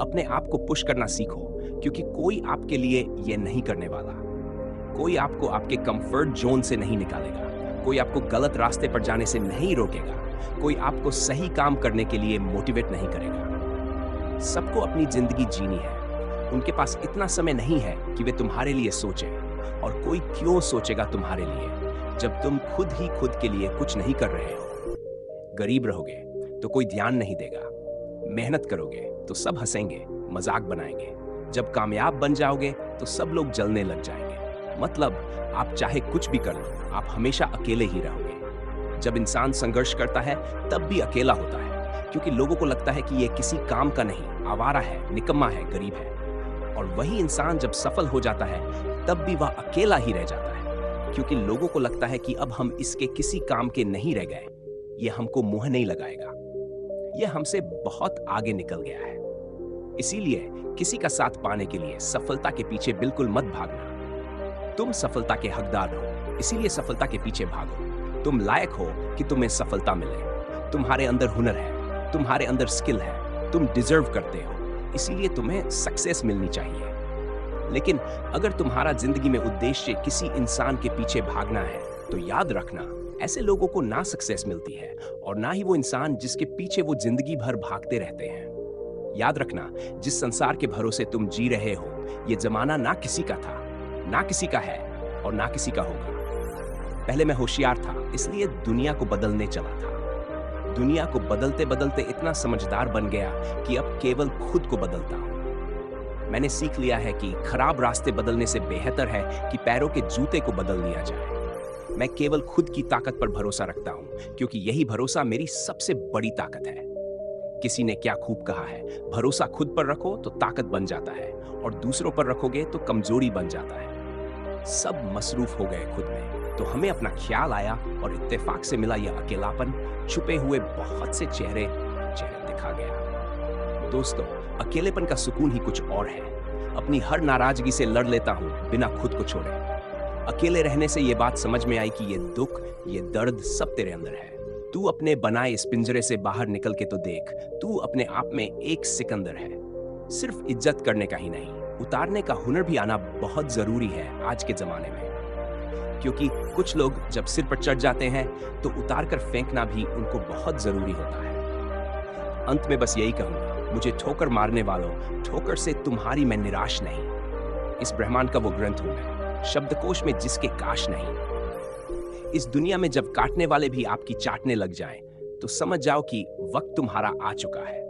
अपने आप को पुश करना सीखो, क्योंकि कोई आपके लिए ये नहीं करने वाला। कोई आपको आपके कंफर्ट जोन से नहीं निकालेगा, कोई आपको गलत रास्ते पर जाने से नहीं रोकेगा, कोई आपको सही काम करने के लिए मोटिवेट नहीं करेगा। सबको अपनी जिंदगी जीनी है, उनके पास इतना समय नहीं है कि वे तुम्हारे लिए सोचें, और कोई क्यों सोचेगा तुम्हारे लिए जब तुम खुद ही खुद के लिए कुछ नहीं कर रहे हो। गरीब रहोगे तो कोई ध्यान नहीं देगा, मेहनत करोगे तो सब हंसेंगे, मजाक बनाएंगे, जब कामयाब बन जाओगे तो सब लोग जलने लग जाएंगे। मतलब आप चाहे कुछ भी कर लो, आप हमेशा अकेले ही रहोगे। जब इंसान संघर्ष करता है तब भी अकेला होता है, क्योंकि लोगों को लगता है कि यह किसी काम का नहीं, आवारा है, निकम्मा है, गरीब है। और वही इंसान जब सफल हो जाता है तब भी वह अकेला ही रह जाता है, क्योंकि लोगों को लगता है कि अब हम इसके किसी काम के नहीं रह गए, ये हमको मुंह नहीं लगाएगा, यह हमसे बहुत आगे निकल गया है। इसीलिए किसी का साथ पाने के लिए सफलता के पीछे बिल्कुल मत भागना। तुम सफलता के हकदार हो, इसीलिए सफलता के पीछे भागो। तुम लायक हो कि तुम्हें सफलता मिले। तुम्हारे अंदर हुनर है, तुम्हारे अंदर स्किल है, तुम डिजर्व करते हो, इसीलिए तुम्हें सक्सेस मिलनी चाहिए। लेकिन अगर तुम्हारा जिंदगी में उद्देश्य किसी इंसान के पीछे भागना है, तो याद रखना, ऐसे लोगों को ना सक्सेस मिलती है और ना ही वो इंसान जिसके पीछे वो जिंदगी भर भागते रहते हैं। याद रखना, जिस संसार के भरोसे तुम जी रहे हो, ये जमाना ना किसी का था, ना किसी का है और ना किसी का होगा। पहले मैं होशियार था, इसलिए दुनिया को बदलने चला था। दुनिया को बदलते बदलते इतना समझदार बन गया कि अब केवल खुद को बदलता हूं। मैंने सीख लिया है कि खराब रास्ते बदलने से बेहतर है कि पैरों के जूते को बदल लिया जाए। मैं केवल खुद की ताकत पर भरोसा रखता हूं, क्योंकि यही भरोसा मेरी सबसे बड़ी ताकत है। किसी ने क्या खूब कहा है, भरोसा खुद पर रखो तो ताकत बन जाता है, और दूसरों पर रखोगे तो कमजोरी बन जाता है। सब मसरूफ हो गए खुद में, तो हमें अपना ख्याल आया और इत्तेफाक से मिला यह अकेलापन, छुपे हुए बहुत से चेहरे दिखा गया। दोस्तों, अकेलेपन का सुकून ही कुछ और है। अपनी हर नाराजगी से लड़ लेता हूं बिना खुद को छोड़े। अकेले रहने से यह बात समझ में आई कि ये दुख, ये दर्द सब तेरे अंदर है। तू अपने बनाए इस पिंजरे से बाहर निकल के तो देख, तू अपने आप में एक सिकंदर है। सिर्फ इज्जत करने का ही नहीं, उतारने का हुनर भी आना बहुत जरूरी है आज के जमाने में। क्योंकि कुछ लोग जब सिर पर चढ़ जाते हैं तो उतार कर फेंकना भी उनको बहुत जरूरी होता है। अंत में बस यही कहूंगा, मुझे ठोकर मारने वालों, ठोकर से तुम्हारी मैं निराश नहीं। इस ब्रह्मांड का वो ग्रंथ हूं मैं, शब्दकोश में जिसके काश नहीं। इस दुनिया में जब काटने वाले भी आपकी चाटने लग जाएं, तो समझ जाओ कि वक्त तुम्हारा आ चुका है।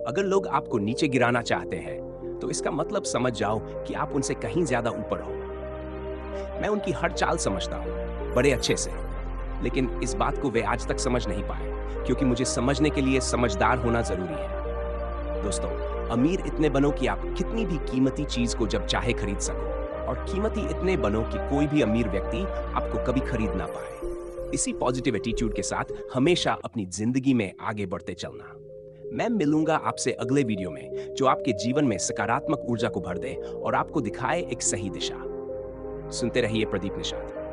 अगर लोग आपको नीचे गिराना चाहते हैं, तो इसका मतलब समझ जाओ कि आप उनसे कहीं ज्यादा ऊपर हो। मैं उनकी हर चाल समझता हूं, बड़े अच्छे से, लेकिन इस बात को वे आज तक समझ नहीं पाए, क्योंकि मुझे समझने के लिए समझदार होना जरूरी है। दोस्तों, अमीर इतने बनो कि आप कितनी भी कीमती चीज को जब चाहे खरीद सको, और कीमती इतने बनो कि कोई भी अमीर व्यक्ति आपको कभी खरीद ना पाए। इसी पॉजिटिव एटीट्यूड के साथ हमेशा अपनी जिंदगी में आगे बढ़ते चलना। मैं मिलूंगा आपसे अगले वीडियो में, जो आपके जीवन में सकारात्मक ऊर्जा को भर दे और आपको दिखाए एक सही दिशा। सुनते रहिए प्रदीप निषाद।